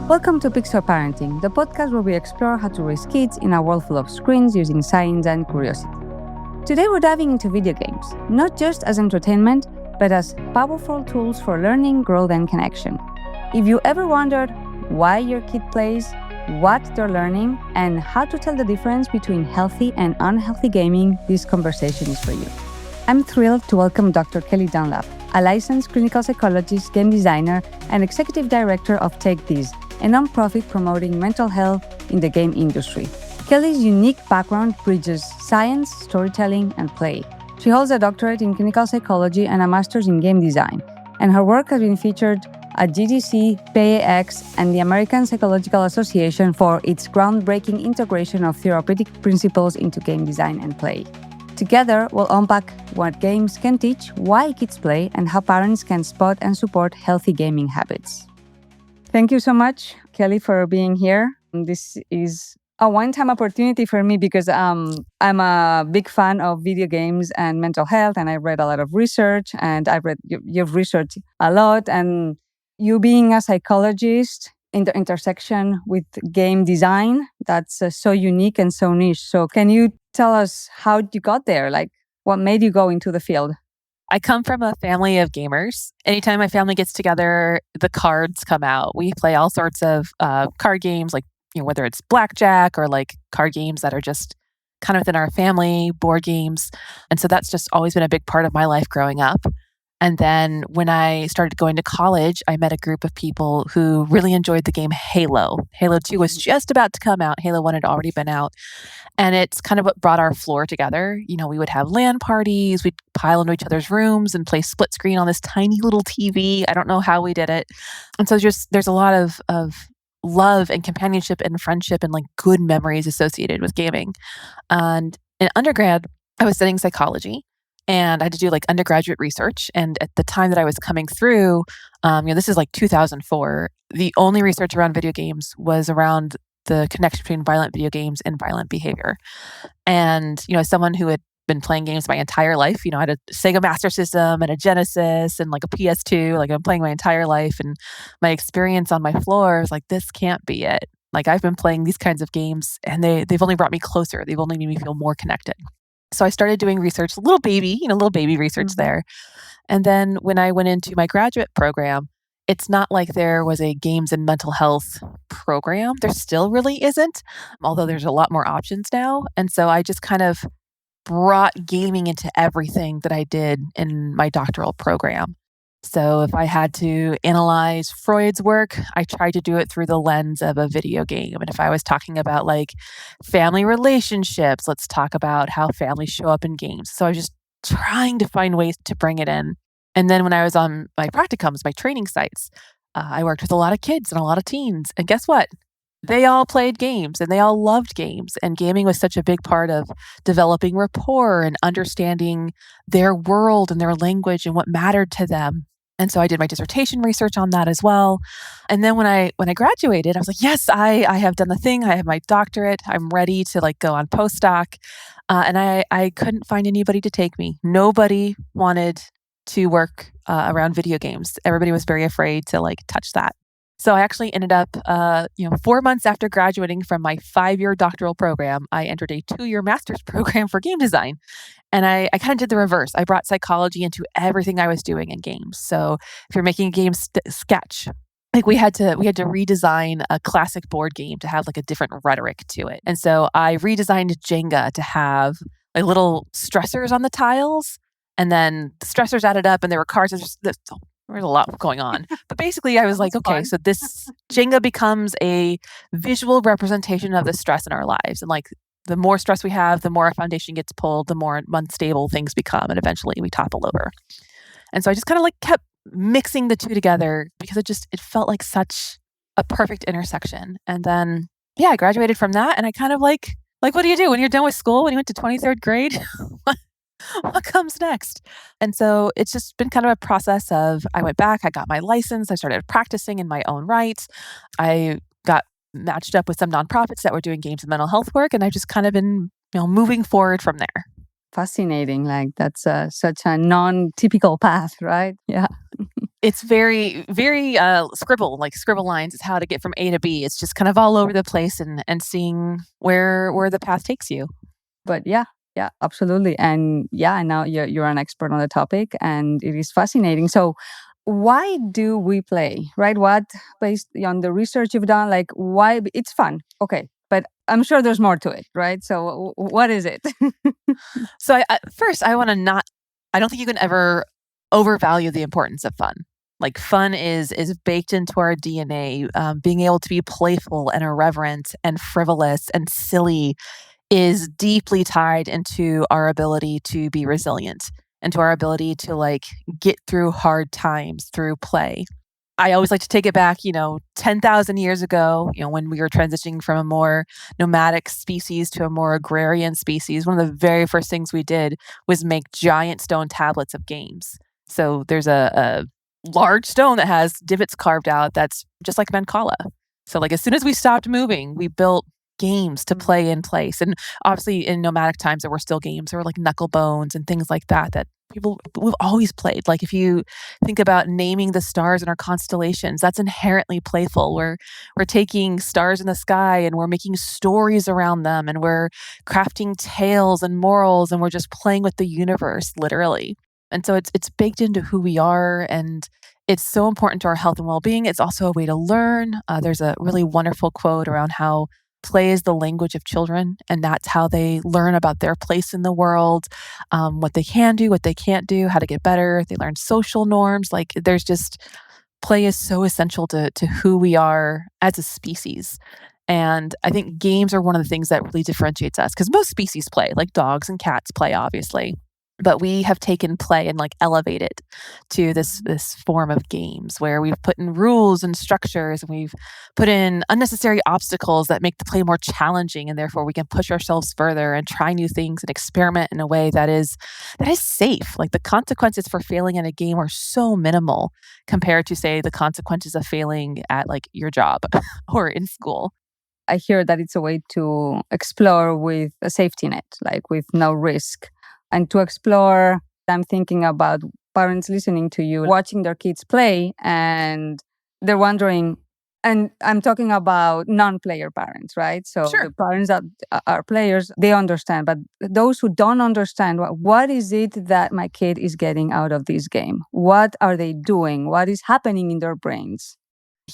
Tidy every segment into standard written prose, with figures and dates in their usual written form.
Welcome to Pixar Parenting, the podcast where we explore how to raise kids in a world full of screens using science and curiosity. Today we're diving into video games, not just as entertainment, but as powerful tools for learning, growth, and connection. If you ever wondered why your kid plays, what they're learning, and how to tell the difference between healthy and unhealthy gaming, this conversation is for you. I'm thrilled to welcome Dr. Kelli Dunlap, a licensed clinical psychologist, game designer, and executive director of Take This, a nonprofit promoting mental health in the game industry. Kelli's unique background bridges science, storytelling, and play. She holds a doctorate in clinical psychology and a master's in game design, and her work has been featured at GDC, PAX, and the American Psychological Association for its groundbreaking integration of therapeutic principles into game design and play. Together, we'll unpack what games can teach, why kids play, and how parents can spot and support healthy gaming habits. Thank you so much, Kelli, for being here. This is a one-time opportunity for me because I'm a big fan of video games and mental health, and I read a lot of research, and I've read you've researched a lot, and you being a psychologist in the intersection with game design, that's so unique and so niche. So can you tell us how you got there? Like, what made you go into the field? I come from a family of gamers. Anytime my family gets together, the cards come out. We play all sorts of card games, like whether it's blackjack or like card games that are just kind of within our family, board games. And so that's just always been a big part of my life growing up. And then when I started going to college, I met a group of people who really enjoyed the game Halo. Halo 2 was just about to come out. Halo 1 had already been out. And it's kind of what brought our floor together. We would have LAN parties. We'd pile into each other's rooms and play split screen on this tiny little TV. I don't know how we did it. And so there's a lot of love and companionship and friendship and like good memories associated with gaming. And in undergrad, I was studying psychology. And I had to do like undergraduate research. And at the time that I was coming through, this is like 2004, the only research around video games was around the connection between violent video games and violent behavior. And, as someone who had been playing games my entire life, I had a Sega Master System and a Genesis and like a PS2, like I'm playing my entire life. And my experience on my floor was like, this can't be it. Like I've been playing these kinds of games and they've only brought me closer. They've only made me feel more connected. So I started doing research, little baby research there. And then when I went into my graduate program, it's not like there was a games and mental health program. There still really isn't, although there's a lot more options now. And so I just kind of brought gaming into everything that I did in my doctoral program. So if I had to analyze Freud's work, I tried to do it through the lens of a video game. And if I was talking about like family relationships, let's talk about how families show up in games. So I was just trying to find ways to bring it in. And then when I was on my practicums, my training sites, I worked with a lot of kids and a lot of teens. And guess what? They all played games and they all loved games. And gaming was such a big part of developing rapport and understanding their world and their language and what mattered to them. And so I did my dissertation research on that as well. And then when I graduated, I was like, yes, I have done the thing. I have my doctorate. I'm ready to like go on postdoc. And I couldn't find anybody to take me. Nobody wanted to work around video games. Everybody was very afraid to like touch that. So I actually ended up, 4 months after graduating from my 5-year doctoral program, I entered a 2-year master's program for game design. And I kind of did the reverse. I brought psychology into everything I was doing in games. So if you're making a game sketch, like we had to redesign a classic board game to have like a different rhetoric to it. And so I redesigned Jenga to have like little stressors on the tiles. And then the stressors added up and there were cards. There was a lot going on. But basically I was like, okay, so this Jenga becomes a visual representation of the stress in our lives. And like the more stress we have, the more our foundation gets pulled, the more unstable things become. And eventually we topple over. And so I just kind of like kept mixing the two together because it felt like such a perfect intersection. And then, I graduated from that. And I kind of like what do you do when you're done with school, when you went to 23rd grade? What comes next? And so it's just been kind of a process of, I went back, I got my license, I started practicing in my own right. I got matched up with some nonprofits that were doing games and mental health work. And I've just kind of been, moving forward from there. Fascinating. Like that's such a non-typical path, right? Yeah. It's very, very scribble lines is how to get from A to B. It's just kind of all over the place and seeing where the path takes you. But yeah, absolutely. And yeah, I know you're an expert on the topic and it is fascinating. So why do we play, right? What, based on the research you've done, like why it's fun. Okay. But I'm sure there's more to it, right? So what is it? So first, I don't think you can ever overvalue the importance of fun. Like fun is baked into our DNA. Being able to be playful and irreverent and frivolous and silly is deeply tied into our ability to be resilient, into our ability to like get through hard times through play. I always like to take it back, 10,000 years ago, when we were transitioning from a more nomadic species to a more agrarian species. One of the very first things we did was make giant stone tablets of games. So there's a large stone that has divots carved out that's just like Mancala. So like as soon as we stopped moving, we built games to play in place. And obviously in nomadic times there were still games. There were like knuckle bones and things like that we've always played. Like if you think about naming the stars in our constellations, that's inherently playful. We're taking stars in the sky and we're making stories around them and we're crafting tales and morals and we're just playing with the universe, literally. And so it's baked into who we are, and it's so important to our health and well-being. It's also a way to learn. There's a really wonderful quote around how play is the language of children, and that's how they learn about their place in the world, what they can do, what they can't do, how to get better. They learn social norms. Like there's just play is so essential to who we are as a species. And I think games are one of the things that really differentiates us, because most species play, like dogs and cats play, obviously. But we have taken play and like elevated it to this form of games where we've put in rules and structures, and we've put in unnecessary obstacles that make the play more challenging, and therefore we can push ourselves further and try new things and experiment in a way that is safe. Like the consequences for failing in a game are so minimal compared to, say, the consequences of failing at like your job or in school. I hear that it's a way to explore with a safety net, like with no risk. And to explore, I'm thinking about parents listening to you, watching their kids play, and they're wondering, and I'm talking about non-player parents, right? So Sure. the parents that are players, they understand. But those who don't understand, what is it that my kid is getting out of this game? What are they doing? What is happening in their brains?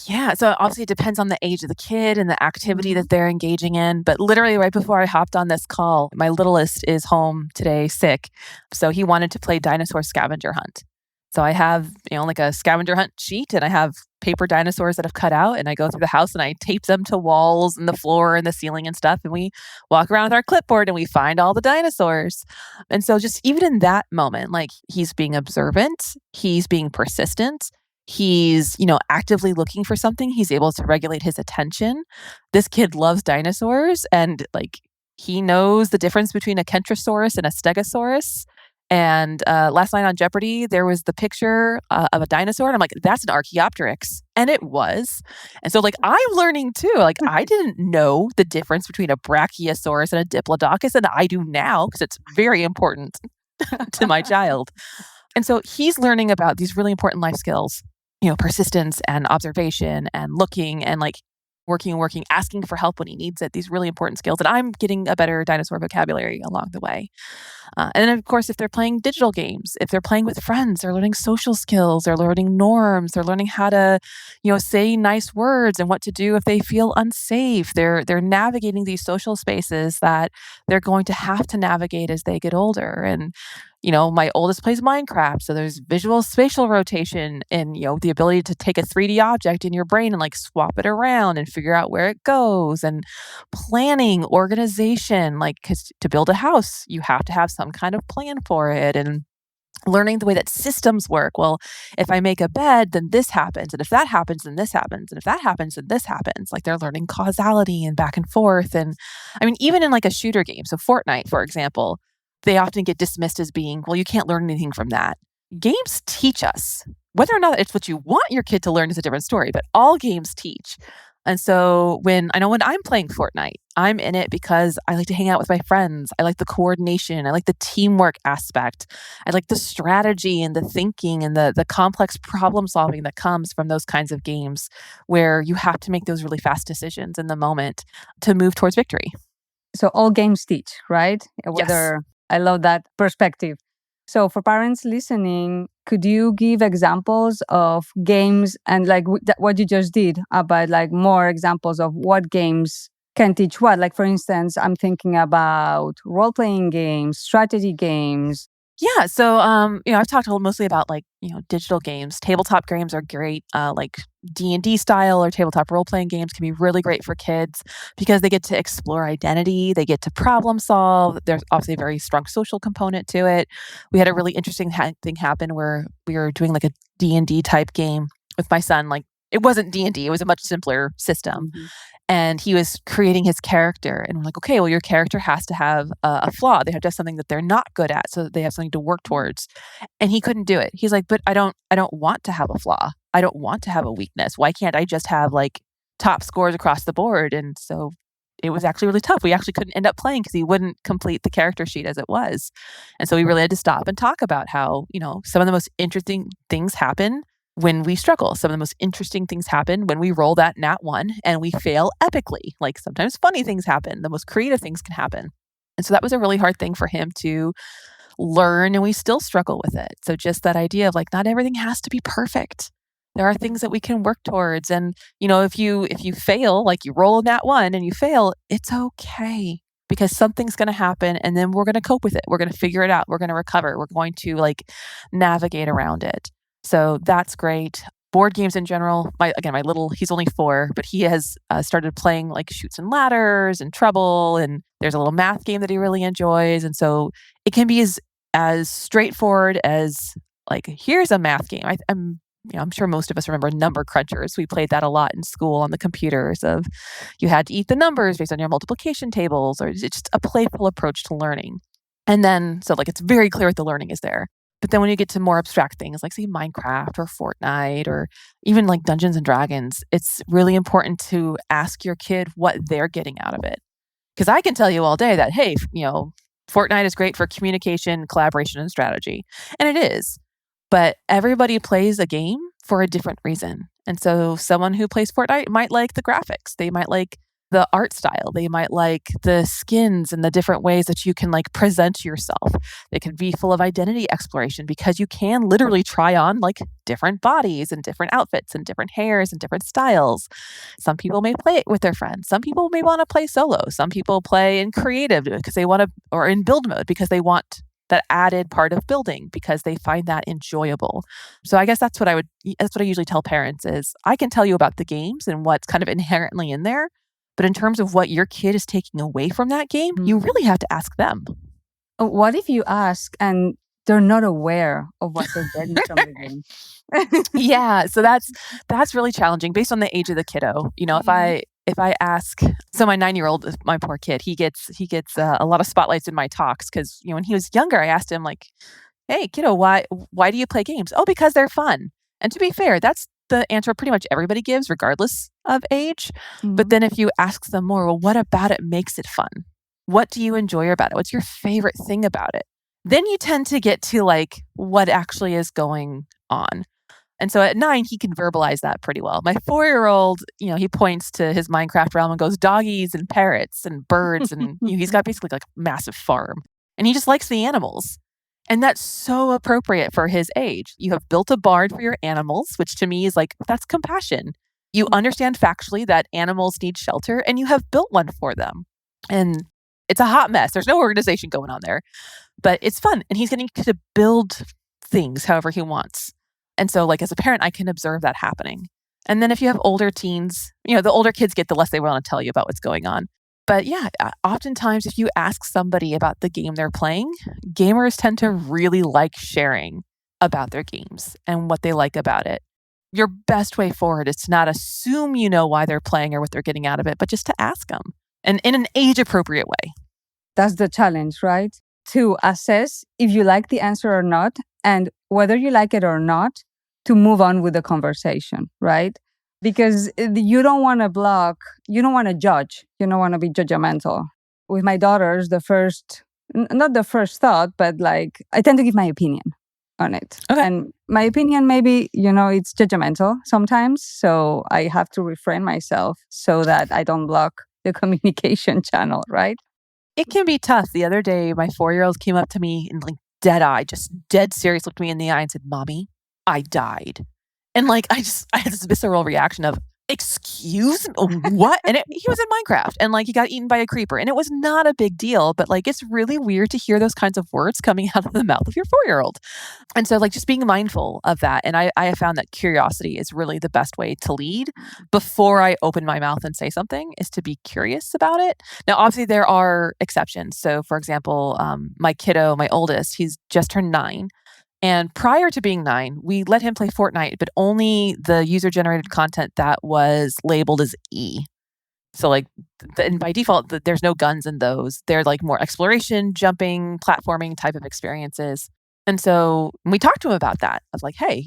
Yeah, so obviously it depends on the age of the kid and the activity that they're engaging in. But literally right before I hopped on this call, my littlest is home today sick. So he wanted to play dinosaur scavenger hunt. So I have, like a scavenger hunt sheet, and I have paper dinosaurs that I've cut out, and I go through the house and I tape them to walls and the floor and the ceiling and stuff. And we walk around with our clipboard and we find all the dinosaurs. And so just even in that moment, like he's being observant, he's being persistent. He's, actively looking for something. He's able to regulate his attention. This kid loves dinosaurs, and like he knows the difference between a Kentrosaurus and a Stegosaurus. And last night on Jeopardy, there was the picture of a dinosaur, and I'm like, that's an Archaeopteryx. And it was. And so like I'm learning too. Like I didn't know the difference between a Brachiosaurus and a Diplodocus, and I do now because it's very important to my child. And so he's learning about these really important life skills, persistence and observation and looking and like working, asking for help when he needs it, these really important skills. And I'm getting a better dinosaur vocabulary along the way. And then, of course, if they're playing digital games, if they're playing with friends, they're learning social skills, they're learning norms, they're learning how to, say nice words and what to do if they feel unsafe. They're navigating these social spaces that they're going to have to navigate as they get older. And my oldest plays Minecraft, so there's visual spatial rotation and, the ability to take a 3D object in your brain and like swap it around and figure out where it goes, and planning, organization, like 'cause to build a house, you have to have some kind of plan for it, and learning the way that systems work. Well, if I make a bed, then this happens. And if that happens, then this happens. And if that happens, then this happens. Like they're learning causality and back and forth. And I mean, even in like a shooter game, so Fortnite, for example, they often get dismissed as being, well, you can't learn anything from that. Games teach us. Whether or not it's what you want your kid to learn is a different story, but all games teach. And so when I'm playing Fortnite, I'm in it because I like to hang out with my friends. I like the coordination. I like the teamwork aspect. I like the strategy and the thinking and the complex problem solving that comes from those kinds of games where you have to make those really fast decisions in the moment to move towards victory. So all games teach, right? Yes. I love that perspective. So for parents listening, could you give examples of games and like what you just did, but like more examples of what games can teach what? Like for instance, I'm thinking about role-playing games, strategy games. Yeah. So, I've talked mostly about like, digital games. Tabletop games are great. Like D&D style or tabletop role playing games can be really great for kids because they get to explore identity. They get to problem solve. There's obviously a very strong social component to it. We had a really interesting thing happen where we were doing like a D&D type game with my son. Like it wasn't D&D. It was a much simpler system. Mhm. And he was creating his character, and we're like, okay, well, your character has to have a flaw. They have to have something that they're not good at, so that they have something to work towards. And he couldn't do it. He's like, but I don't want to have a flaw. I don't want to have a weakness. Why can't I just have like top scores across the board? And so it was actually really tough. We actually couldn't end up playing because he wouldn't complete the character sheet as it was. And so we really had to stop and talk about how, some of the most interesting things happen when we struggle. Some of the most interesting things happen when we roll that nat one and we fail epically. Like sometimes funny things happen, the most creative things can happen. And so that was a really hard thing for him to learn, and we still struggle with it. So just that idea of like not everything has to be perfect. There are things that we can work towards. And if you fail, like you roll nat one and you fail, it's okay. Because something's going to happen and then we're going to cope with it. We're going to figure it out. We're going to recover. We're going to like navigate around it. So that's great. Board games in general. He's only 4, but he has started playing like Chutes and Ladders and Trouble, and there's a little math game that he really enjoys. And so it can be as straightforward as like, here's a math game. I'm sure most of us remember number crunchers. We played that a lot in school on the computers. Of you had to eat the numbers based on your multiplication tables, or it's just a playful approach to learning. And then so like it's very clear what the learning is there. But then when you get to more abstract things like say Minecraft or Fortnite or even like Dungeons and Dragons, it's really important to ask your kid what they're getting out of it. Because I can tell you all day that, hey, Fortnite is great for communication, collaboration, and strategy. And it is. But everybody plays a game for a different reason. And so someone who plays Fortnite might like the graphics. They might like the art style. They might like the skins and the different ways that you can like present yourself. They can be full of identity exploration because you can literally try on like different bodies and different outfits and different hairs and different styles. Some people may play it with their friends. Some people may want to play solo. Some people play in creative because they want to, or in build mode because they want that added part of building because they find that enjoyable. So I guess that's what I usually tell parents is I can tell you about the games and what's kind of inherently in there. But in terms of what your kid is taking away from that game, you really have to ask them. What if you ask and they're not aware of what they're getting from the game? Yeah, so that's really challenging based on the age of the kiddo. If I ask, so my 9-year-old, my poor kid, he gets a lot of spotlights in my talks because when he was younger, I asked him like, "Hey, kiddo, why do you play games?" "Oh, because they're fun." And to be fair, that's the answer pretty much everybody gives, regardless of age. But then if you ask them more, well, what about it makes it fun? What do you enjoy about it? What's your favorite thing about it? Then you tend to get to like what actually is going on. And so at 9, he can verbalize that pretty well. My 4-year-old, he points to his Minecraft realm and goes, doggies and parrots and birds. And he's got basically like a massive farm. And he just likes the animals. And that's so appropriate for his age. You have built a barn for your animals, which to me is like, that's compassion. You understand factually that animals need shelter and you have built one for them. And it's a hot mess. There's no organization going on there, but it's fun. And he's getting to build things however he wants. And so like as a parent, I can observe that happening. And then if you have older teens, the older kids get, the less they want to tell you about what's going on. But yeah, oftentimes if you ask somebody about the game they're playing, gamers tend to really like sharing about their games and what they like about it. Your best way forward is to not assume you know why they're playing or what they're getting out of it, but just to ask them, and in an age-appropriate way. That's the challenge, right? To assess if you like the answer or not, and whether you like it or not, to move on with the conversation, right? Because you don't want to block, you don't want to judge, you don't want to be judgmental. With my daughters, not the first thought, but like I tend to give my opinion on it. Okay. And my opinion, maybe, it's judgmental sometimes. So I have to refrain myself so that I don't block the communication channel, right? It can be tough. The other day, my 4-year-old came up to me and like dead eye, just dead serious, looked me in the eye and said, "Mommy, I died." And like, I had this visceral reaction of, "Excuse me, what?" And he was in Minecraft and like he got eaten by a creeper and it was not a big deal, but like, it's really weird to hear those kinds of words coming out of the mouth of your 4-year-old. And so like just being mindful of that. And I have found that curiosity is really the best way to lead before I open my mouth and say something, is to be curious about it. Now, obviously there are exceptions. So for example, my kiddo, my oldest, he's just turned 9. And prior to being 9, we let him play Fortnite, but only the user-generated content that was labeled as E. So like, and by default, there's no guns in those. They're like more exploration, jumping, platforming type of experiences. And so we talked to him about that. I was like, "Hey,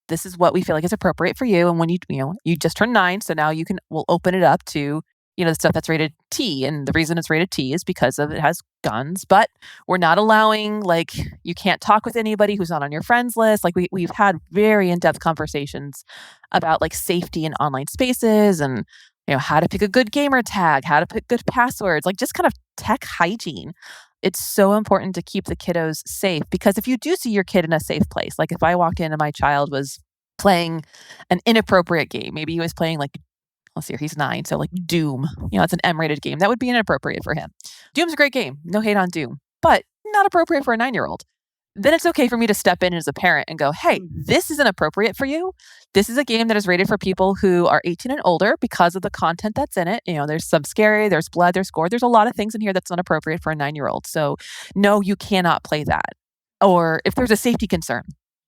this is what we feel like is appropriate for you. And when you just turned 9, so now we'll open it up to, the stuff that's rated T. And the reason it's rated T is because it has guns, but we're not allowing, like, you can't talk with anybody who's not on your friends list." Like we've had very in-depth conversations about like safety in online spaces and, how to pick a good gamer tag, how to pick good passwords, like just kind of tech hygiene. It's so important to keep the kiddos safe, because if you do see your kid in a safe place, like if I walked in and my child was playing an inappropriate game, maybe he was playing like, let's see here, he's 9, so like Doom, it's an M-rated game. That would be inappropriate for him. Doom's a great game. No hate on Doom, but not appropriate for a 9-year-old. Then it's okay for me to step in as a parent and go, "Hey, this isn't appropriate for you. This is a game that is rated for people who are 18 and older because of the content that's in it. There's some scary, there's blood, there's gore. There's a lot of things in here that's not appropriate for a 9-year-old. So no, you cannot play that." Or if there's a safety concern.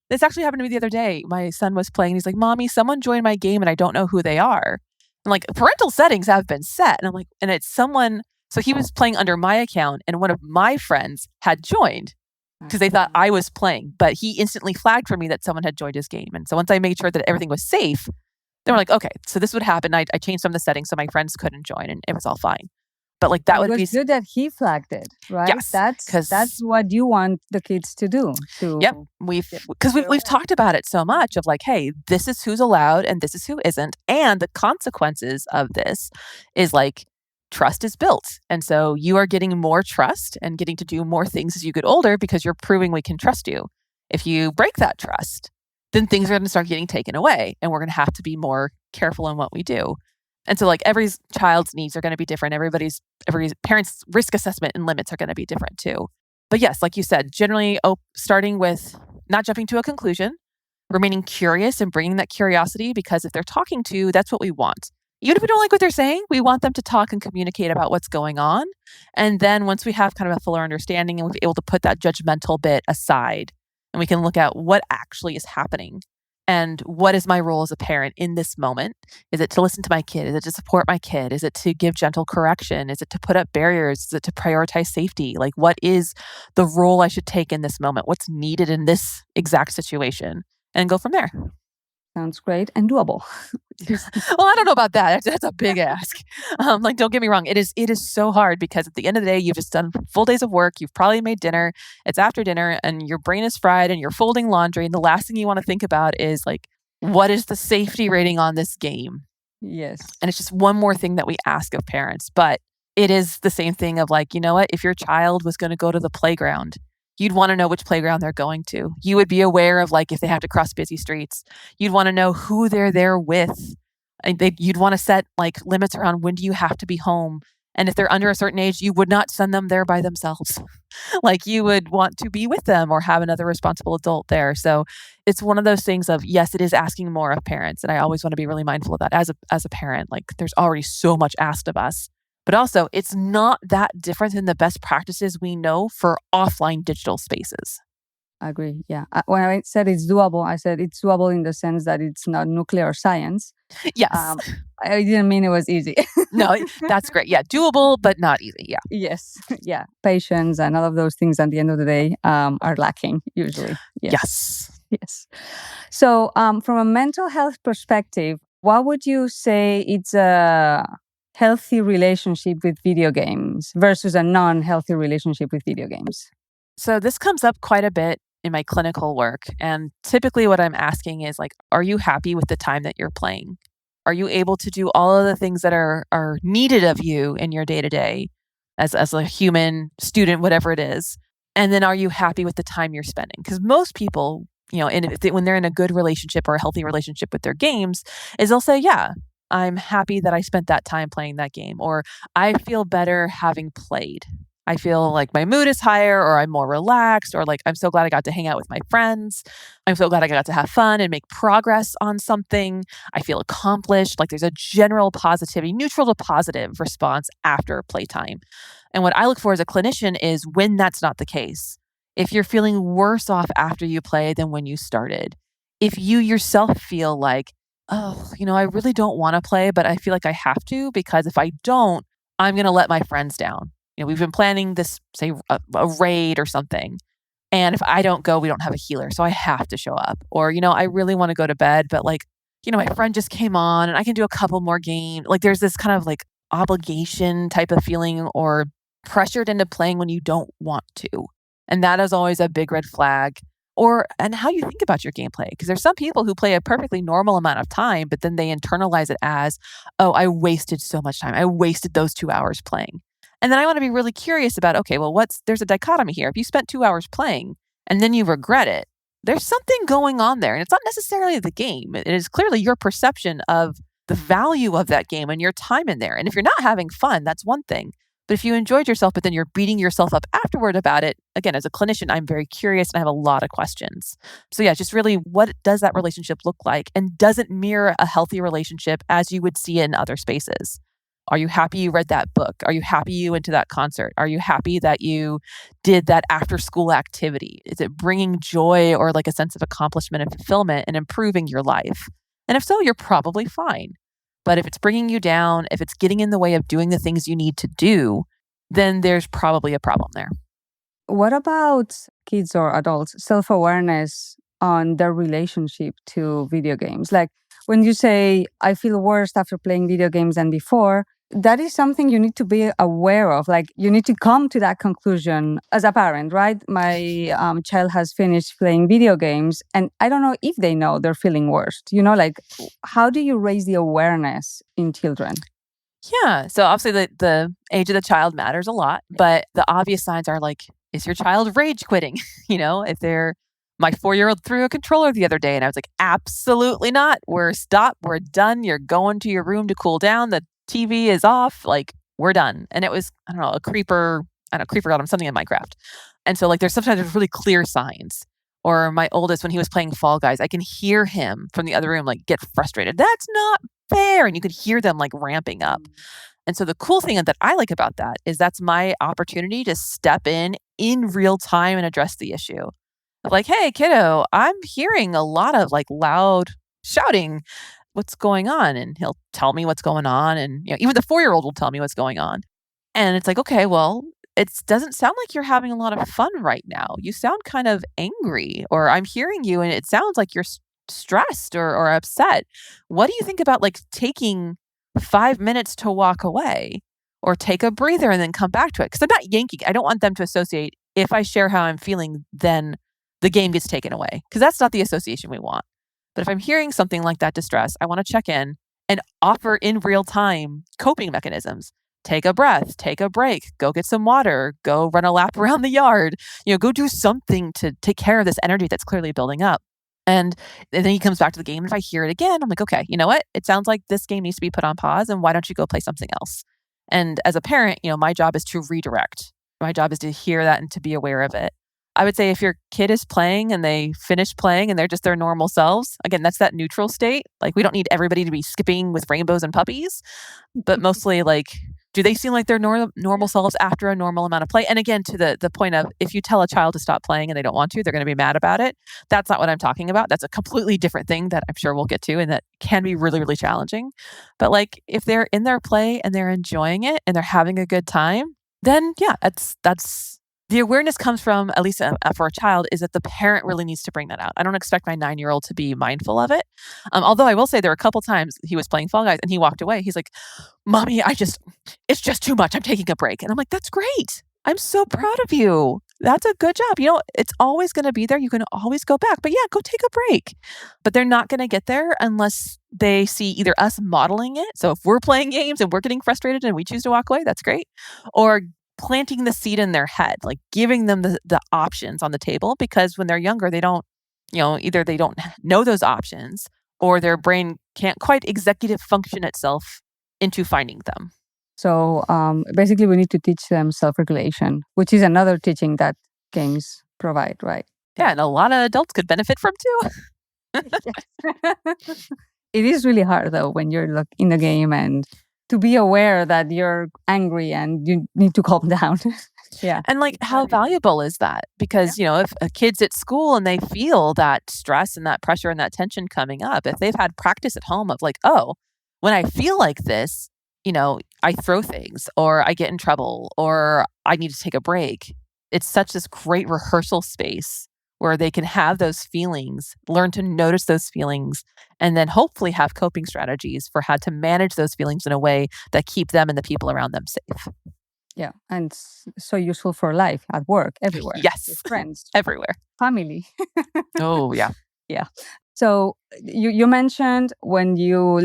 This actually happened to me the other day. My son was playing and he's like, "Mommy, someone joined my game and I don't know who they are." And like, parental settings have been set. And I'm like, and it's someone, so he was playing under my account and one of my friends had joined because they thought I was playing, but he instantly flagged for me that someone had joined his game. And so once I made sure that everything was safe, they were like, "Okay, so this would happen." I changed some of the settings so my friends couldn't join and it was all fine. But like that would be good that he flagged it, right? Yes, that's what you want the kids to do. Yep, we've talked about it so much of like, hey, this is who's allowed and this is who isn't, and the consequences of this is like trust is built, and so you are getting more trust and getting to do more things as you get older because you're proving we can trust you. If you break that trust, then things are going to start getting taken away, and we're going to have to be more careful in what we do. And so like every child's needs are going to be different. Every parent's risk assessment and limits are going to be different too. But yes, like you said, generally starting with not jumping to a conclusion, remaining curious and bringing that curiosity, because if they're talking to, that's what we want. Even if we don't like what they're saying, we want them to talk and communicate about what's going on. And then once we have kind of a fuller understanding and we're able to put that judgmental bit aside and we can look at what actually is happening. And what is my role as a parent in this moment? Is it to listen to my kid? Is it to support my kid? Is it to give gentle correction? Is it to put up barriers? Is it to prioritize safety? Like, what is the role I should take in this moment? What's needed in this exact situation? And go from there. Sounds great and doable. Well, I don't know about that. That's a big ask. Like, don't get me wrong. It is so hard because at the end of the day, you've just done full days of work. You've probably made dinner. It's after dinner and your brain is fried and you're folding laundry. And the last thing you want to think about is like, what is the safety rating on this game? Yes. And it's just one more thing that we ask of parents. But it is the same thing of like, you know what? If your child was going to go to the playground, you'd want to know which playground they're going to. You would be aware of like if they have to cross busy streets. You'd want to know who they're there with. And you'd want to set like limits around when do you have to be home. And if they're under a certain age, you would not send them there by themselves. Like you would want to be with them or have another responsible adult there. So it's one of those things of, yes, it is asking more of parents. And I always want to be really mindful of that as a parent. Like there's already so much asked of us. But also, it's not that different than the best practices we know for offline digital spaces. I agree. Yeah. When I said it's doable, I said it's doable in the sense that it's not nuclear science. Yes. I didn't mean it was easy. No, that's great. Yeah. Doable, but not easy. Yeah. Yes. Yeah. Patience and all of those things at the end of the day are lacking usually. Yes. Yes. So from a mental health perspective, What would you say it's a healthy relationship with video games versus a non-healthy relationship with video games? So this comes up quite a bit in my clinical work. And typically what I'm asking is like, are you happy with the time that you're playing? Are you able to do all of the things that are needed of you in your day to day as a human student, whatever it is? And then are you happy with the time you're spending? Because most people, when they're in a good relationship or a healthy relationship with their games, is they'll say, yeah, I'm happy that I spent that time playing that game, or I feel better having played. I feel like my mood is higher, or I'm more relaxed, or like I'm so glad I got to hang out with my friends. I'm so glad I got to have fun and make progress on something. I feel accomplished. Like there's a general positivity, neutral to positive response after playtime. And what I look for as a clinician is when that's not the case. If you're feeling worse off after you play than when you started, if you yourself feel like, oh, I really don't want to play, but I feel like I have to because if I don't, I'm going to let my friends down. We've been planning this, say, a raid or something. And if I don't go, we don't have a healer. So I have to show up. Or, I really want to go to bed, but like, my friend just came on and I can do a couple more games. Like there's this kind of like obligation type of feeling or pressured into playing when you don't want to. And that is always a big red flag. And how you think about your gameplay. Because there's some people who play a perfectly normal amount of time, but then they internalize it as, oh, I wasted so much time. I wasted those 2 hours playing. And then I want to be really curious about, okay, well, there's a dichotomy here. If you spent 2 hours playing and then you regret it, there's something going on there. And it's not necessarily the game. It is clearly your perception of the value of that game and your time in there. And if you're not having fun, that's one thing. But if you enjoyed yourself, but then you're beating yourself up afterward about it, again, as a clinician, I'm very curious and I have a lot of questions. So yeah, just really what does that relationship look like? And does it mirror a healthy relationship as you would see in other spaces? Are you happy you read that book? Are you happy you went to that concert? Are you happy that you did that after school activity? Is it bringing joy or like a sense of accomplishment and fulfillment and improving your life? And if so, you're probably fine. But if it's bringing you down, if it's getting in the way of doing the things you need to do, then there's probably a problem there. What about kids or adults' self-awareness on their relationship to video games? Like when you say, I feel worse after playing video games than before, that is something you need to be aware of. Like you need to come to that conclusion as a parent, right? My child has finished playing video games and I don't know if they know they're feeling worse. Like how do you raise the awareness in children? Yeah. So obviously the age of the child matters a lot, but the obvious signs are like, is your child rage quitting? If my 4-year-old threw a controller the other day and I was like, absolutely not. We're done. You're going to your room to cool down. The TV is off. Like we're done. And it was, I don't know, a creeper got him something in Minecraft. And so like sometimes there's really clear signs. Or my oldest, when he was playing Fall Guys, I can hear him from the other room like get frustrated. That's not fair. And you could hear them like ramping up. And so the cool thing that I like about that is that's my opportunity to step in real time and address the issue. Like, hey, kiddo, I'm hearing a lot of like loud shouting. What's going on? And he'll tell me what's going on. And even the 4-year-old will tell me what's going on. And it's like, okay, well, it doesn't sound like you're having a lot of fun right now. You sound kind of angry, or I'm hearing you and it sounds like you're stressed or upset. What do you think about like taking 5 minutes to walk away or take a breather and then come back to it? Because I'm not yanking. I don't want them to associate if I share how I'm feeling, then the game gets taken away, because that's not the association we want. But if I'm hearing something like that distress, I want to check in and offer in real time coping mechanisms. Take a breath, take a break, go get some water, go run a lap around the yard, go do something to take care of this energy that's clearly building up. And then he comes back to the game. And if I hear it again, I'm like, okay, you know what? It sounds like this game needs to be put on pause. And why don't you go play something else? And as a parent, my job is to redirect. My job is to hear that and to be aware of it. I would say if your kid is playing and they finish playing and they're just their normal selves, again, that's that neutral state. Like we don't need everybody to be skipping with rainbows and puppies, but mostly like, do they seem like their normal selves after a normal amount of play? And again, to the point of if you tell a child to stop playing and they don't want to, they're going to be mad about it. That's not what I'm talking about. That's a completely different thing that I'm sure we'll get to and that can be really, really challenging. But like if they're in their play and they're enjoying it and they're having a good time, then yeah, that's the awareness comes from, at least for a child, is that the parent really needs to bring that out. I don't expect my 9-year-old to be mindful of it. Although I will say there were a couple times he was playing Fall Guys and he walked away. He's like, Mommy, it's just too much. I'm taking a break. And I'm like, that's great. I'm so proud of you. That's a good job. It's always going to be there. You can always go back. But yeah, go take a break. But they're not going to get there unless they see either us modeling it. So if we're playing games and we're getting frustrated and we choose to walk away, that's great. Or planting the seed in their head, like giving them the options on the table, because when they're younger, they don't, either they don't know those options or their brain can't quite executive function itself into finding them. So basically, we need to teach them self-regulation, which is another teaching that games provide, right? Yeah, and a lot of adults could benefit from too. It is really hard, though, when you're in the game and to be aware that you're angry and you need to calm down. Yeah. And how valuable is that? Because, if a kid's at school and they feel that stress and that pressure and that tension coming up, if they've had practice at home of when I feel like this, I throw things or I get in trouble or I need to take a break. It's such this great rehearsal space where they can have those feelings, learn to notice those feelings, and then hopefully have coping strategies for how to manage those feelings in a way that keep them and the people around them safe. Yeah, and so useful for life, at work, everywhere. Yes. With friends. Everywhere. Family. Oh, yeah. Yeah. So you mentioned when you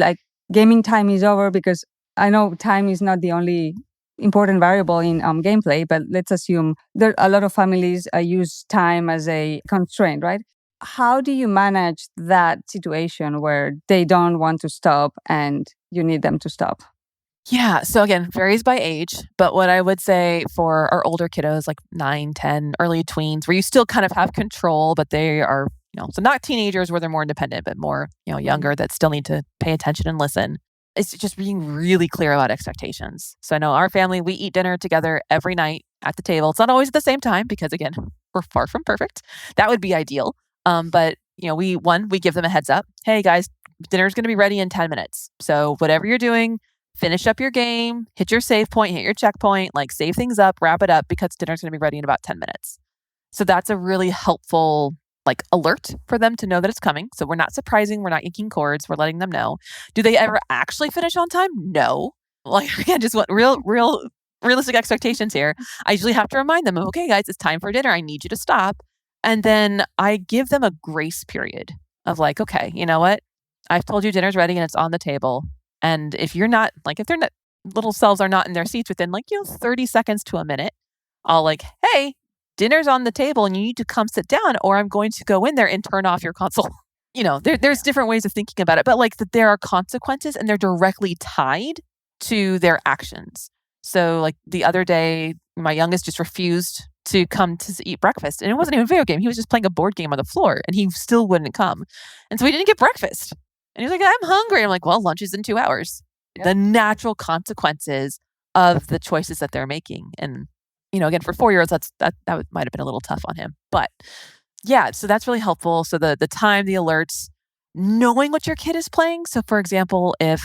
gaming time is over, because I know time is not the only important variable in gameplay, but let's assume there a lot of families use time as a constraint, right? How do you manage that situation where they don't want to stop and you need them to stop? Yeah. So again, varies by age. But what I would say for our older kiddos, like 9, 10, early tweens, where you still kind of have control, but they are, so not teenagers where they're more independent, but more, younger that still need to pay attention and listen. It's just being really clear about expectations. So I know our family, we eat dinner together every night at the table. It's not always at the same time because, again, we're far from perfect. That would be ideal. But, we give them a heads up. Hey, guys, dinner's going to be ready in 10 minutes. So whatever you're doing, finish up your game, hit your save point, hit your checkpoint, save things up, wrap it up because dinner's going to be ready in about 10 minutes. So that's a really helpful alert for them to know that it's coming. So we're not surprising. We're not yanking cords. We're letting them know. Do they ever actually finish on time? No. Again, just what realistic expectations here. I usually have to remind them of, okay, guys, it's time for dinner. I need you to stop. And then I give them a grace period of okay, you know what? I've told you dinner's ready and it's on the table. And if you're not, if their little selves are not in their seats within 30 seconds to a minute, I'll hey, dinner's on the table and you need to come sit down or I'm going to go in there and turn off your console. There's different ways of thinking about it, but that there are consequences and they're directly tied to their actions. So the other day, my youngest just refused to come to eat breakfast. And it wasn't even a video game. He was just playing a board game on the floor and he still wouldn't come. And so he didn't get breakfast. And he was like, I'm hungry. I'm like, well, lunch is in 2 hours. Yep. The natural consequences of the choices that they're making. And, again, for 4-year-olds, that might have been a little tough on him. But yeah, so that's really helpful. So the time, the alerts, knowing what your kid is playing. So for example, if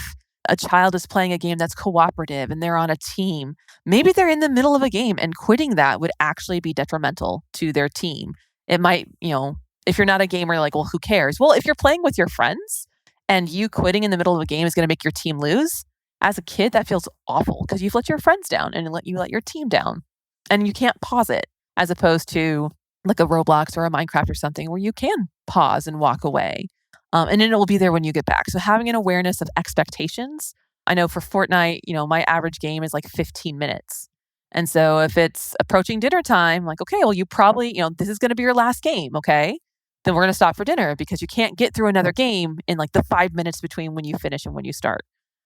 a child is playing a game that's cooperative and they're on a team, maybe they're in the middle of a game and quitting that would actually be detrimental to their team. It might, if you're not a gamer, well, who cares? Well, if you're playing with your friends, and you quitting in the middle of a game is going to make your team lose, as a kid, that feels awful because you've let your friends down and you let your team down. And you can't pause it, as opposed to a Roblox or a Minecraft or something where you can pause and walk away. And then it will be there when you get back. So having an awareness of expectations. I know for Fortnite, my average game is 15 minutes. And so if it's approaching dinner time, okay, well, you probably, this is going to be your last game, okay? Then we're going to stop for dinner because you can't get through another game in the 5 minutes between when you finish and when you start.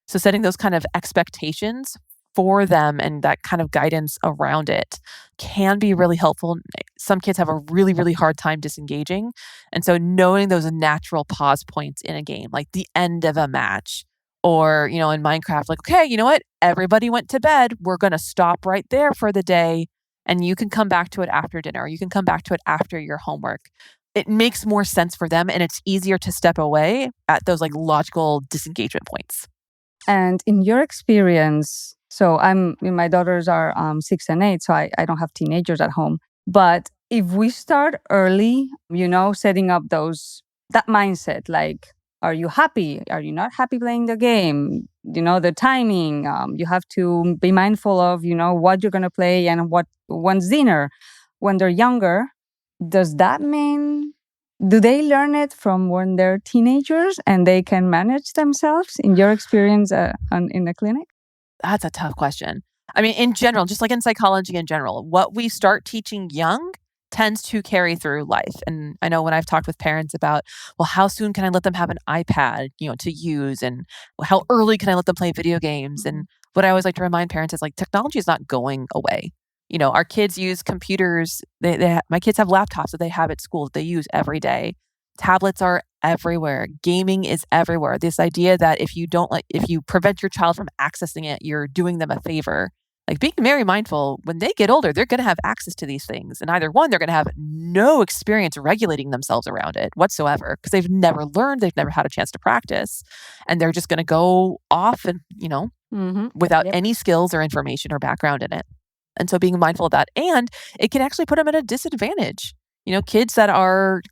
So setting those kind of expectations for them and that kind of guidance around it can be really helpful. Some kids have a really, really hard time disengaging. And so knowing those natural pause points in a game, like the end of a match or, in Minecraft, okay, you know what? Everybody went to bed. We're going to stop right there for the day. And you can come back to it after dinner. Or you can come back to it after your homework. It makes more sense for them and it's easier to step away at those logical disengagement points. And in your experience, So my daughters are 6 and 8, so I don't have teenagers at home. But if we start early, setting up that mindset, like, are you happy? Are you not happy playing the game? The timing. You have to be mindful of, what you're going to play and when's dinner. When they're younger, does that mean, do they learn it from when they're teenagers and they can manage themselves, in your experience in the clinic? That's a tough question. I mean, in general, just like in psychology in general, what we start teaching young tends to carry through life. And I know when I've talked with parents about, well, how soon can I let them have an iPad, to use, and how early can I let them play video games? And what I always like to remind parents is, like, technology is not going away. Our kids use computers. My kids have laptops that they have at school that they use every day. Tablets are everywhere. Gaming is everywhere. This idea that if you prevent your child from accessing it, you're doing them a favor. Like, being very mindful, when they get older, they're going to have access to these things. And either one, they're going to have no experience regulating themselves around it whatsoever, because they've never learned, they've never had a chance to practice. And they're just going to go off and, without any skills or information or background in it. And so being mindful of that, and it can actually put them at a disadvantage. Kids that are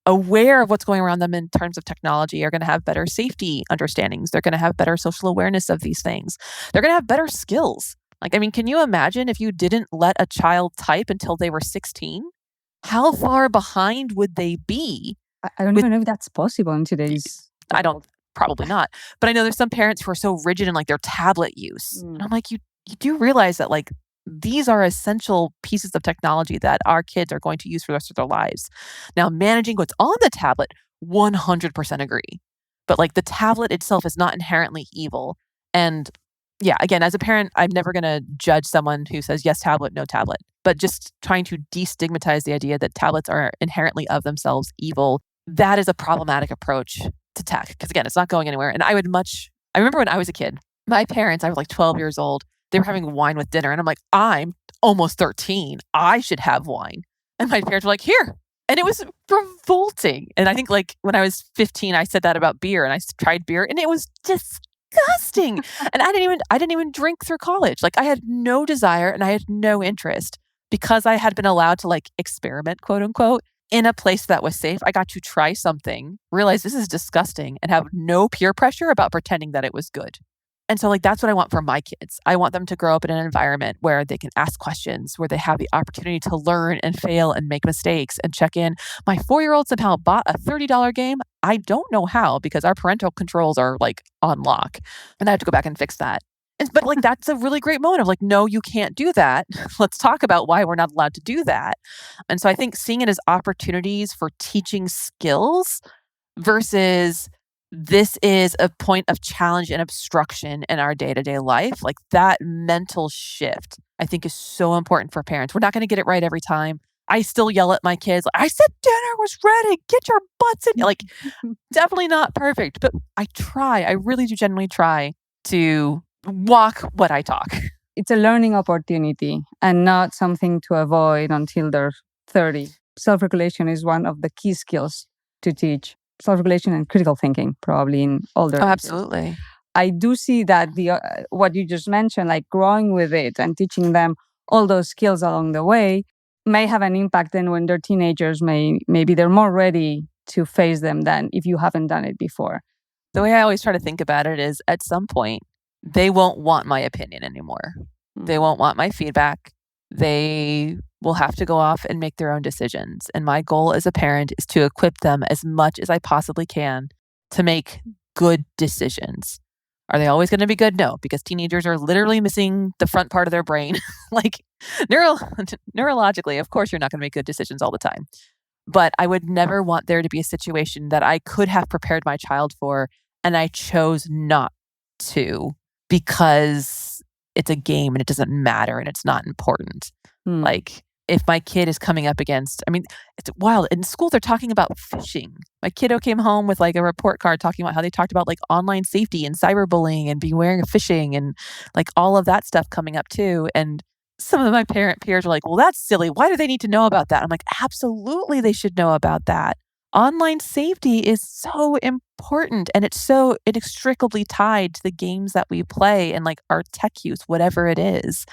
aware of what's going around them in terms of technology are going to have better safety understandings. They're going to have better social awareness of these things. They're going to have better skills. Like, I mean, can you imagine if you didn't let a child type until they were 16? How far behind would they be? I don't even know if that's possible in today's world. Probably not. But I know there's some parents who are so rigid in, like, their tablet use. And I'm like, you do realize that, like, these are essential pieces of technology that our kids are going to use for the rest of their lives. Now, managing what's on the tablet, 100% agree. But, like, the tablet itself is not inherently evil. And yeah, again, as a parent, I'm never going to judge someone who says yes tablet, no tablet, but just trying to destigmatize the idea that tablets are inherently of themselves evil. That is a problematic approach to tech, because again, it's not going anywhere. And I remember when I was a kid, my parents, I was like 12 years old, they were having wine with dinner. And I'm like, I'm almost 13. I should have wine. And my parents were like, here. And it was revolting. And I think, like, when I was 15, I said that about beer, and I tried beer, and it was disgusting. And I didn't even drink through college. Like, I had no desire and I had no interest, because I had been allowed to, like, experiment, quote unquote, in a place that was safe. I got to try something, realize this is disgusting, and have no peer pressure about pretending that it was good. And so, like, that's what I want for my kids. I want them to grow up in an environment where they can ask questions, where they have the opportunity to learn and fail and make mistakes and check in. My 4-year-old somehow bought a $30 game. I don't know how, because our parental controls are, like, on lock, and I have to go back and fix that. But, like, that's a really great moment of, like, no, you can't do that. Let's talk about why we're not allowed to do that. And so I think seeing it as opportunities for teaching skills versus this is a point of challenge and obstruction in our day-to-day life. Like, that mental shift, I think, is so important for parents. We're not going to get it right every time. I still yell at my kids, like, I said dinner was ready. Get your butts in. Like, definitely not perfect, but I try. I really do genuinely try to walk what I talk. It's a learning opportunity and not something to avoid until they're 30. Self-regulation is one of the key skills to teach. Self-regulation and critical thinking, probably in older Oh, absolutely. I do see that what you just mentioned, like growing with it and teaching them all those skills along the way, may have an impact then when they're teenagers. Maybe they're more ready to face them than if you haven't done it before. The way I always try to think about it is, at some point, they won't want my opinion anymore. They won't want my feedback. They will have to go off and make their own decisions. And my goal as a parent is to equip them as much as I possibly can to make good decisions. Are they always going to be good? No, because teenagers are literally missing the front part of their brain. Like, neurologically, of course, you're not going to make good decisions all the time. But I would never want there to be a situation that I could have prepared my child for, and I chose not to, because it's a game and it doesn't matter and it's not important. Like, if my kid is coming up against, I mean, it's wild. In school, they're talking about phishing. My kiddo came home with, like, a report card talking about how they talked about, like, online safety and cyberbullying and beware of phishing and, like, all of that stuff coming up too. And some of my parent peers were like, well, that's silly. Why do they need to know about that? I'm like, absolutely, they should know about that. Online safety is so important. important, and it's so inextricably tied to the games that we play and like our tech use, whatever it is.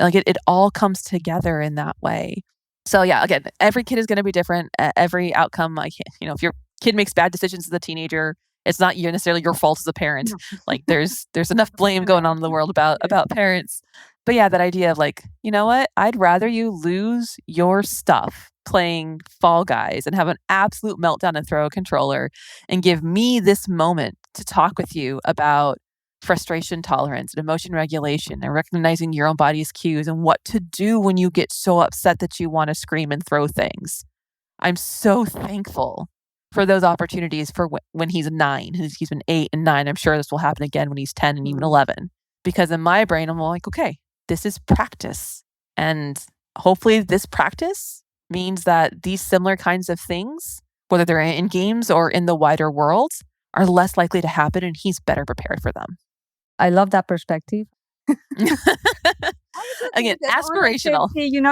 Like it all comes together in that way. So yeah, again, every kid is going to be different. Every outcome, I can't, if your kid makes bad decisions as a teenager, it's not necessarily your fault as a parent. Like there's enough blame going on in the world about parents. But yeah, that idea of like, you know what? I'd rather you lose your stuff playing Fall Guys and have an absolute meltdown and throw a controller and give me this moment to talk with you about frustration tolerance and emotion regulation and recognizing your own body's cues and what to do when you get so upset that you want to scream and throw things. I'm so thankful for those opportunities for when he's 9. He's been 8 and 9. I'm sure this will happen again when he's 10 and even 11. Because in my brain, I'm like, okay, this is practice. And hopefully this practice means that these similar kinds of things, whether they're in games or in the wider world, are less likely to happen and he's better prepared for them. I love that perspective. Again, aspirational.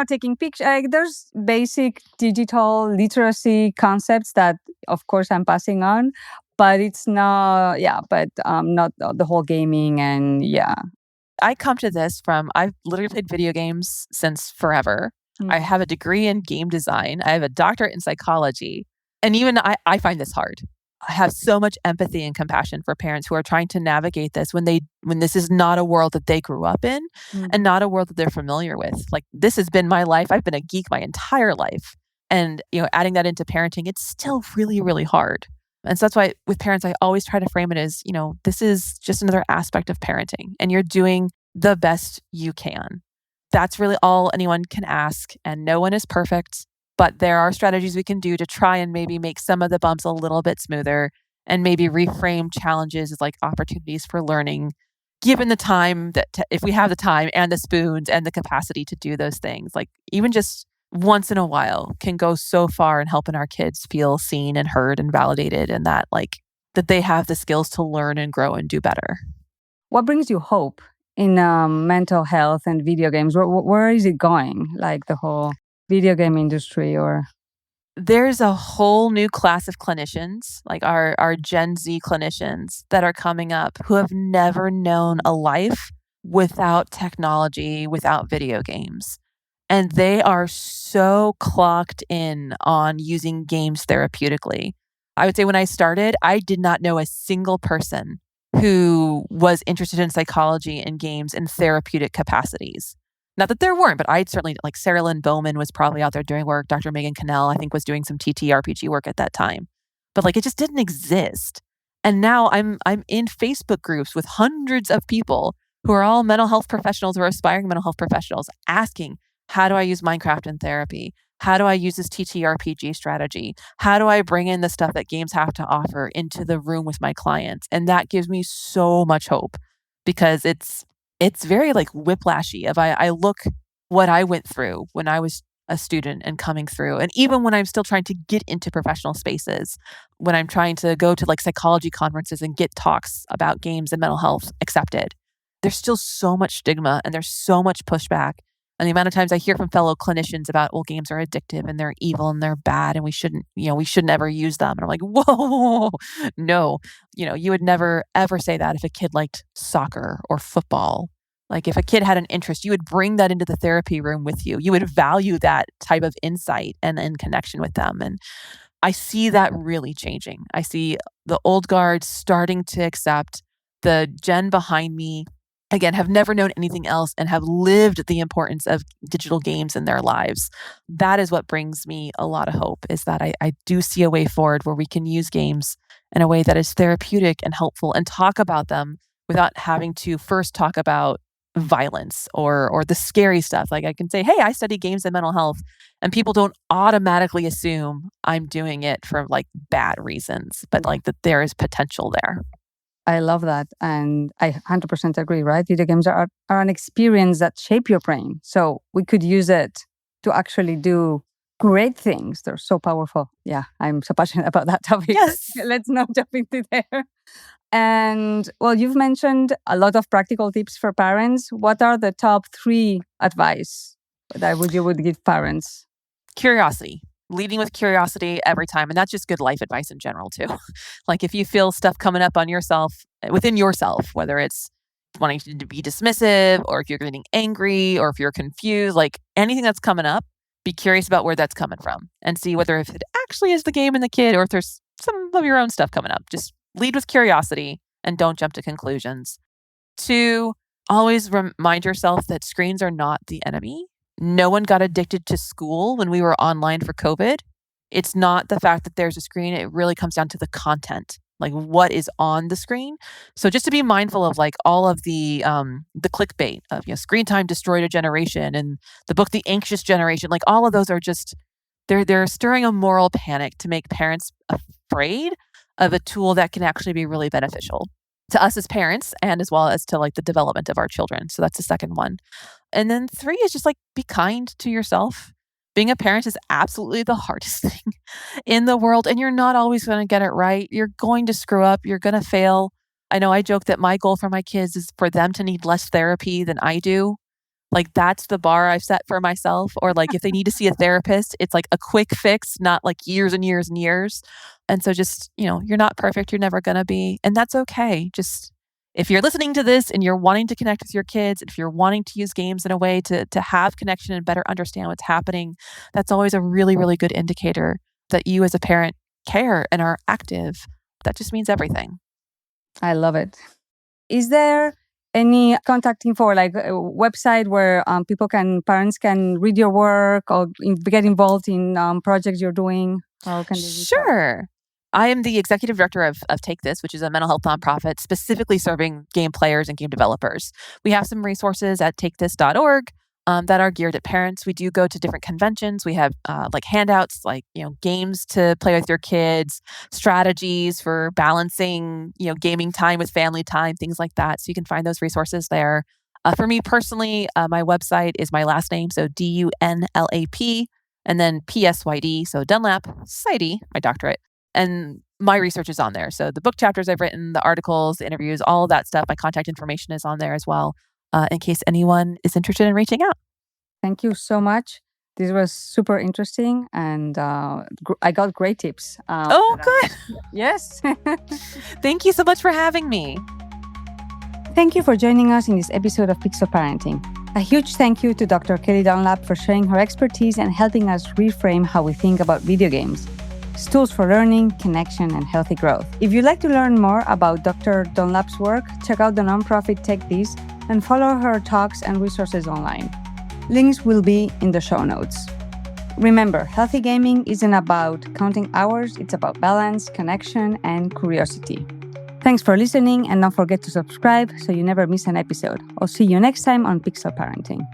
Taking pictures. There's basic digital literacy concepts that, of course, I'm passing on, but it's not. Not the whole gaming and yeah. I come to this from I've literally played video games since forever. I have a degree in game design. I have a doctorate in psychology, and even I find this hard. I have so much empathy and compassion for parents who are trying to navigate this when this is not a world that they grew up in and not a world that they're familiar with. Like this has been my life. I've been a geek my entire life. And, adding that into parenting, it's still really, really hard. And so that's why with parents, I always try to frame it as, this is just another aspect of parenting and you're doing the best you can. That's really all anyone can ask. And no one is perfect. But there are strategies we can do to try and maybe make some of the bumps a little bit smoother and maybe reframe challenges as like opportunities for learning, given the time if we have the time and the spoons and the capacity to do those things, like even just once in a while can go so far in helping our kids feel seen and heard and validated and that they have the skills to learn and grow and do better. What brings you hope in mental health and video games? Where is it going? Like the whole video game industry or? There's a whole new class of clinicians, like our Gen Z clinicians that are coming up who have never known a life without technology, without video games. And they are so clocked in on using games therapeutically. I would say when I started, I did not know a single person who was interested in psychology and games in therapeutic capacities. Not that there weren't, but I'd certainly, like Sarah Lynn Bowman was probably out there doing work. Dr. Megan Cannell, I think, was doing some TTRPG work at that time. But it just didn't exist. And now I'm in Facebook groups with hundreds of people who are all mental health professionals or aspiring mental health professionals asking, how do I use Minecraft in therapy? How do I use this TTRPG strategy? How do I bring in the stuff that games have to offer into the room with my clients? And that gives me so much hope because it's very whiplashy. If I look what I went through when I was a student and coming through, and even when I'm still trying to get into professional spaces, when I'm trying to go to psychology conferences and get talks about games and mental health accepted, there's still so much stigma and there's so much pushback. And the amount of times I hear from fellow clinicians about, well, games are addictive and they're evil and they're bad and we shouldn't ever use them. And I'm like, whoa, no, you would never, ever say that if a kid liked soccer or football. If a kid had an interest, you would bring that into the therapy room with you. You would value that type of insight and connection with them. And I see that really changing. I see the old guard starting to accept. The gen behind me, again, have never known anything else and have lived the importance of digital games in their lives. That is what brings me a lot of hope, is that I do see a way forward where we can use games in a way that is therapeutic and helpful and talk about them without having to first talk about violence or the scary stuff. I can say, hey, I study games and mental health, and people don't automatically assume I'm doing it for bad reasons, but that there is potential there. I love that. And I 100% agree, right? Video games are an experience that shape your brain. So we could use it to actually do great things. They're so powerful. Yeah, I'm so passionate about that topic. Yes. Let's not jump into there. And well, you've mentioned a lot of practical tips for parents. What are the top 3 advice that you would give parents? Curiosity. leading with curiosity every time. And that's just good life advice in general too. Like if you feel stuff coming up on yourself, within yourself, whether it's wanting to be dismissive or if you're getting angry or if you're confused, like anything that's coming up, be curious about where that's coming from and see whether if it actually is the game and the kid or if there's some of your own stuff coming up. Just lead with curiosity and don't jump to conclusions. 2, always remind yourself that screens are not the enemy. No one got addicted to school when we were online for COVID. It's not the fact that there's a screen. It really comes down to the content, like what is on the screen. So just to be mindful of like all of the clickbait of, screen time destroyed a generation and the book, The Anxious Generation, like all of those are just, they're stirring a moral panic to make parents afraid of a tool that can actually be really beneficial to us as parents and as well as to like the development of our children. So that's the second one. And then 3 is just like be kind to yourself. Being a parent is absolutely the hardest thing in the world. And you're not always going to get it right. You're going to screw up. You're going to fail. I know I joke that my goal for my kids is for them to need less therapy than I do. Like that's the bar I've set for myself. Or like if they need to see a therapist, it's like a quick fix, not like years and years and years. And so just, you're not perfect. You're never going to be. And that's okay. Just if you're listening to this and you're wanting to connect with your kids, if you're wanting to use games in a way to have connection and better understand what's happening, that's always a really, really good indicator that you as a parent care and are active. That just means everything. I love it. Is there any contact info, like a website where parents can read your work or get involved in projects you're doing? How can they reach out? Sure. I am the executive director of Take This, which is a mental health nonprofit specifically serving game players and game developers. We have some resources at takethis.org that are geared at parents. We do go to different conventions. We have like handouts, like games to play with your kids, strategies for balancing gaming time with family time, things like that. So you can find those resources there. For me personally, my website is my last name, so DUNLAP, and then PSYD, so Dunlap, PsyD, my doctorate. And my research is on there. So the book chapters I've written, the articles, the interviews, all of that stuff, my contact information is on there as well, in case anyone is interested in reaching out. Thank you so much. This was super interesting and I got great tips. Good. Yes. Thank you so much for having me. Thank you for joining us in this episode of Pixel Parenting. A huge thank you to Dr. Kelli Dunlap for sharing her expertise and helping us reframe how we think about video games. Tools for learning, connection, and healthy growth. If you'd like to learn more about Dr. Dunlap's work, check out the nonprofit Take This and follow her talks and resources online. Links will be in the show notes. Remember, healthy gaming isn't about counting hours, it's about balance, connection, and curiosity. Thanks for listening, and don't forget to subscribe so you never miss an episode. I'll see you next time on Pixel Parenting.